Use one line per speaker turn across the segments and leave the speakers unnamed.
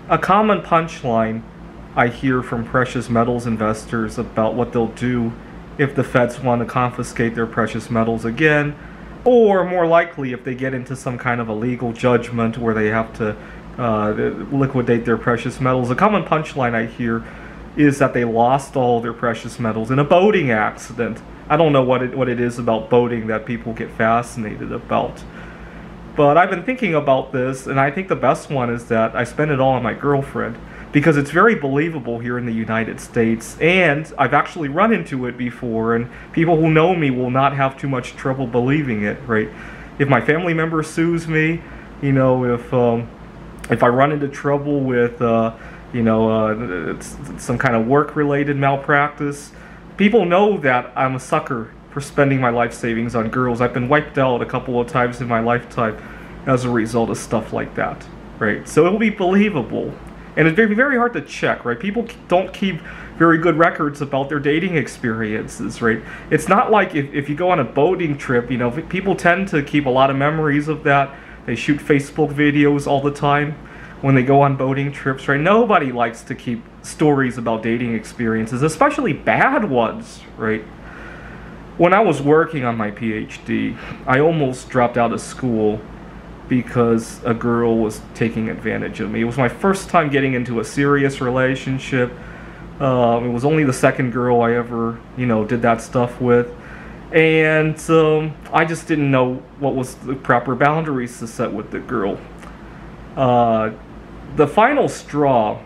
A common punchline I hear from precious metals investors about what they'll do if the feds want to confiscate their precious metals again, or more likely if they get into some kind of a legal judgment where they have to liquidate their precious metals. A common punchline I hear is that they lost all their precious metals in a boating accident. I don't know what it is about boating that people get fascinated about. But I've been thinking about this, and I think the best one is that I spent it all on my girlfriend, because it's very believable here in the United States, and I've actually run into it before, and people who know me will not have too much trouble believing it, right? If my family member sues me, you know, if I run into trouble with, some kind of work-related malpractice, people know that I'm a sucker for spending my life savings on girls. I've been wiped out a couple of times in my lifetime as a result of stuff like that, right? So it will be believable. And it's very, very hard to check, right? People don't keep very good records about their dating experiences, right? It's not like if you go on a boating trip, you know, people tend to keep a lot of memories of that. They shoot Facebook videos all the time when they go on boating trips, right? Nobody likes to keep stories about dating experiences, especially bad ones, right? When I was working on my PhD, I almost dropped out of school because a girl was taking advantage of me. It was my first time getting into a serious relationship. It was only the second girl I ever, did that stuff with. And I just didn't know what was the proper boundaries to set with the girl. The final straw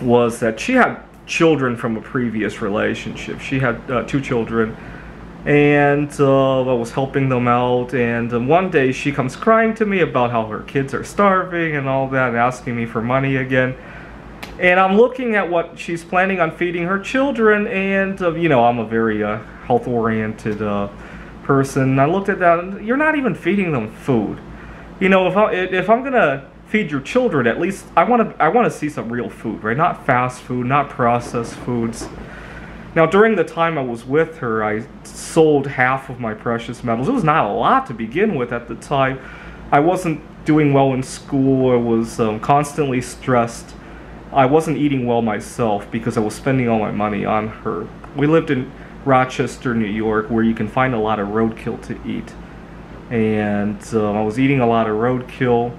was that she had children from a previous relationship. She had 2 children. And I was helping them out, and one day she comes crying to me about how her kids are starving and all that, and asking me for money again. And I'm looking at what she's planning on feeding her children, and I'm a very health-oriented person. I looked at that, and you're not even feeding them food. If I'm gonna feed your children, at least I want to see some real food, right? Not fast food, not processed foods. Now, during the time I was with her, I sold half of my precious metals. It was not a lot to begin with at the time. I wasn't doing well in school. I was constantly stressed. I wasn't eating well myself because I was spending all my money on her. We lived in Rochester, New York, where you can find a lot of roadkill to eat. And I was eating a lot of roadkill.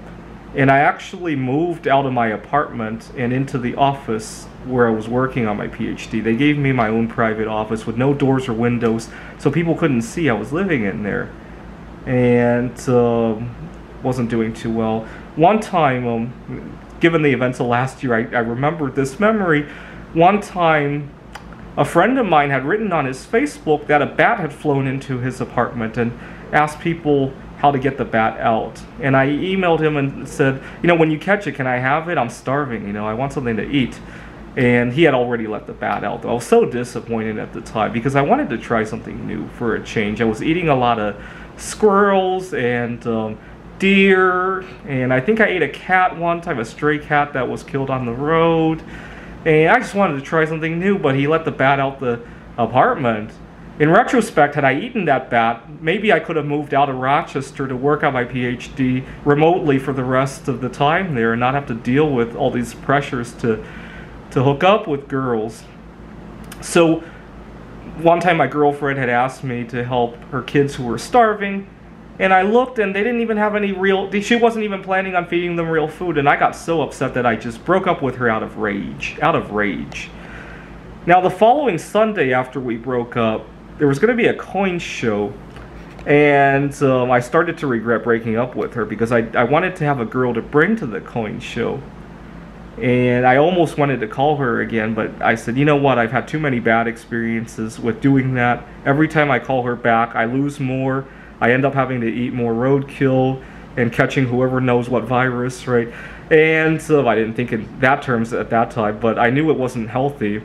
And I actually moved out of my apartment and into the office where I was working on my PhD. They gave me my own private office with no doors or windows, so people couldn't see I was living in there. And wasn't doing too well. One time, given the events of last year, I remembered this memory. One time, a friend of mine had written on his Facebook that a bat had flown into his apartment and asked people how to get the bat out. And I emailed him and said, when you catch it, can I have it? I'm starving, I want something to eat. And he had already let the bat out. I was so disappointed at the time because I wanted to try something new for a change. I was eating a lot of squirrels and deer, and I think I ate a cat one time, a stray cat that was killed on the road. And I just wanted to try something new, but he let the bat out the apartment. In retrospect, had I eaten that bat, maybe I could have moved out of Rochester to work on my PhD remotely for the rest of the time there and not have to deal with all these pressures to hook up with girls. So one time my girlfriend had asked me to help her kids who were starving, and I looked and they didn't even have any she wasn't even planning on feeding them real food, and I got so upset that I just broke up with her out of rage. Now the following Sunday after we broke up, there was going to be a coin show, and I started to regret breaking up with her because I wanted to have a girl to bring to the coin show. And I almost wanted to call her again, but I said, you know what, I've had too many bad experiences with doing that. Every time I call her back, I lose more. I end up having to eat more roadkill and catching whoever knows what virus, right? And I didn't think in that terms at that time, but I knew it wasn't healthy.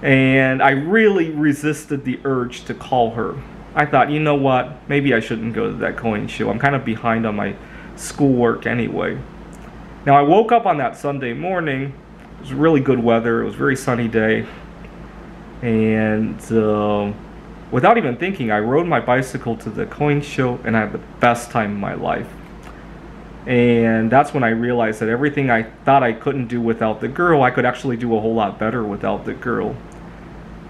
And I really resisted the urge to call her. I thought, you know what, maybe I shouldn't go to that coin show. I'm kind of behind on my schoolwork anyway. Now I woke up on that Sunday morning. It was really good weather. It was a very sunny day. And without even thinking, I rode my bicycle to the coin show, and I had the best time of my life. And that's when I realized that everything I thought I couldn't do without the girl, I could actually do a whole lot better without the girl.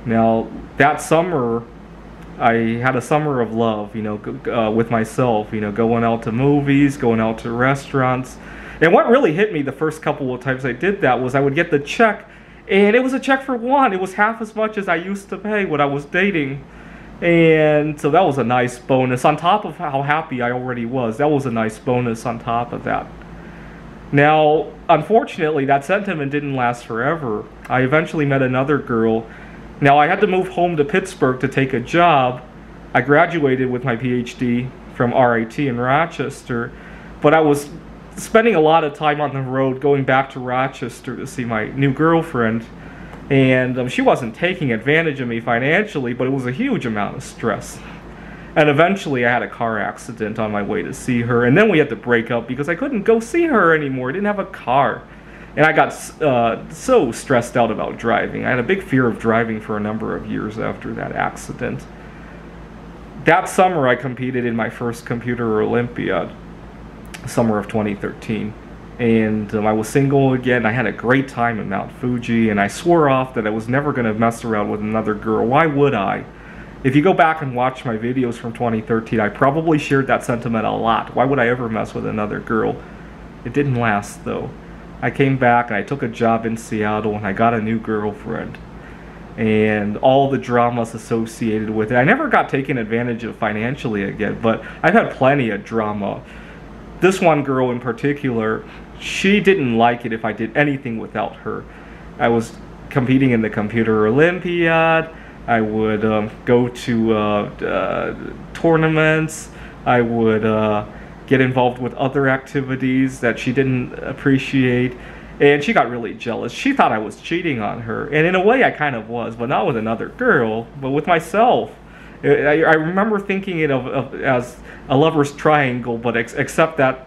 Now, that summer, I had a summer of love, with myself, going out to movies, going out to restaurants. And what really hit me the first couple of times I did that was I would get the check, and it was a check for one. It was half as much as I used to pay when I was dating. And so that was a nice bonus. On top of how happy I already was, that was a nice bonus on top of that. Now, unfortunately, that sentiment didn't last forever. I eventually met another girl. Now, I had to move home to Pittsburgh to take a job. I graduated with my PhD from RIT in Rochester, but I was spending a lot of time on the road going back to Rochester to see my new girlfriend. And she wasn't taking advantage of me financially, but it was a huge amount of stress. And eventually I had a car accident on my way to see her, and then we had to break up because I couldn't go see her anymore. I didn't have a car. And I got so stressed out about driving. I had a big fear of driving for a number of years after that accident. That summer I competed in my first computer Olympiad, summer of 2013. And I was single again. I had a great time in Mount Fuji, and I swore off that I was never going to mess around with another girl. Why would I? If you go back and watch my videos from 2013, I probably shared that sentiment a lot. Why would I ever mess with another girl? It didn't last, though. I came back and I took a job in Seattle, and I got a new girlfriend. And all the dramas associated with it. I never got taken advantage of financially again, but I've had plenty of drama. This one girl in particular, she didn't like it if I did anything without her. I was competing in the Computer Olympiad. I would go to tournaments. I would get involved with other activities that she didn't appreciate. And she got really jealous. She thought I was cheating on her. And in a way, I kind of was, but not with another girl, but with myself. I remember thinking it of as a lover's triangle, but except that,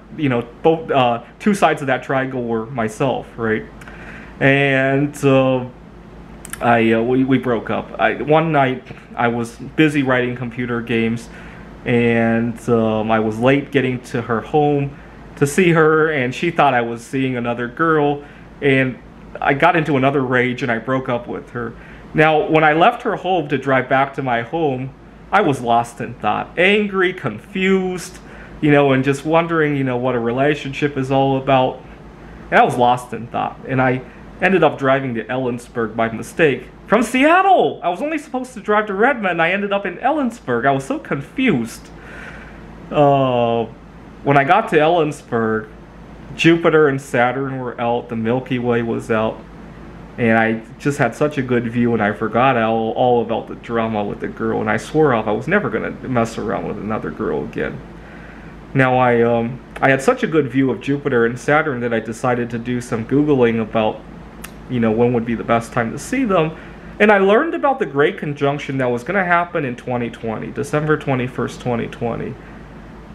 both two sides of that triangle were myself, right? And we broke up. One night, I was busy writing computer games, and I was late getting to her home to see her, and she thought I was seeing another girl, and I got into another rage, and I broke up with her. Now, when I left her home to drive back to my home, I was lost in thought, angry, confused, and just wondering, what a relationship is all about. And I was lost in thought, and I ended up driving to Ellensburg by mistake. From Seattle! I was only supposed to drive to Redmond, and I ended up in Ellensburg. I was so confused. When I got to Ellensburg, Jupiter and Saturn were out, the Milky Way was out, and I just had such a good view, and I forgot all about the drama with the girl, and I swore off I was never going to mess around with another girl again. Now, I had such a good view of Jupiter and Saturn that I decided to do some Googling about, when would be the best time to see them, and I learned about the Great Conjunction that was going to happen in 2020, December 21st, 2020.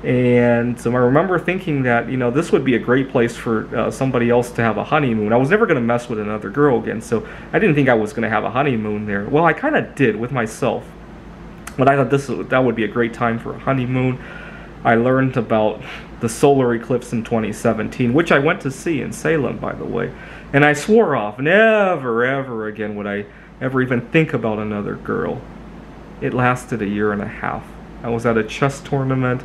And so I remember thinking that, this would be a great place for somebody else to have a honeymoon. I was never going to mess with another girl again, so I didn't think I was going to have a honeymoon there. Well, I kind of did with myself. But I thought that would be a great time for a honeymoon. I learned about the solar eclipse in 2017, which I went to see in Salem, by the way. And I swore off, never, ever again would I ever even think about another girl. It lasted a year and a half. I was at a chess tournament,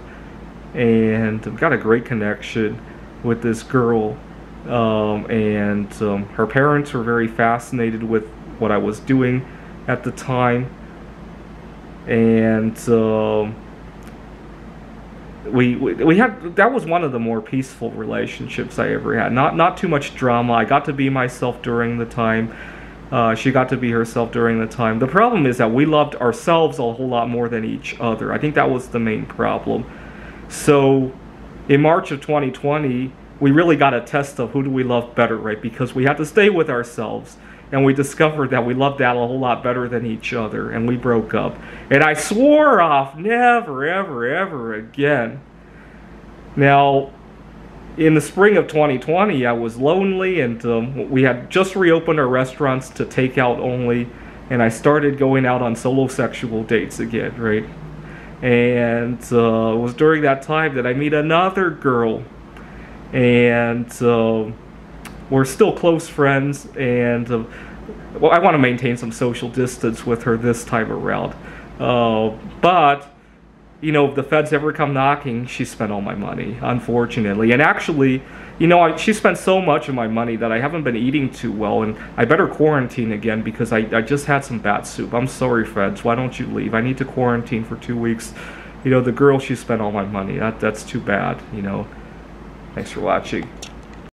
and got a great connection with this girl, and her parents were very fascinated with what I was doing at the time, and we had, that was one of the more peaceful relationships I ever had. Not too much drama. I got to be myself during the time. She got to be herself during the time. The problem is that we loved ourselves a whole lot more than each other. I think that was the main problem. So, in March of 2020, we really got a test of who do we love better, right? Because we had to stay with ourselves, and we discovered that we loved that a whole lot better than each other, and we broke up. And I swore off never, ever, ever again. Now, in the spring of 2020, I was lonely, and we had just reopened our restaurants to takeout only, and I started going out on solo sexual dates again, right? And it was during that time that I meet another girl. and we're still close friends, and well, I want to maintain some social distance with her this time around. But you know, if the feds ever come knocking, she spent all my money, unfortunately. And actually, you know, she spent so much of my money that I haven't been eating too well, and I better quarantine again because I just had some bat soup. I'm sorry, feds. Why don't you leave? I need to quarantine for 2 weeks. You know, the girl, she spent all my money. That's too bad, you know. Thanks for watching.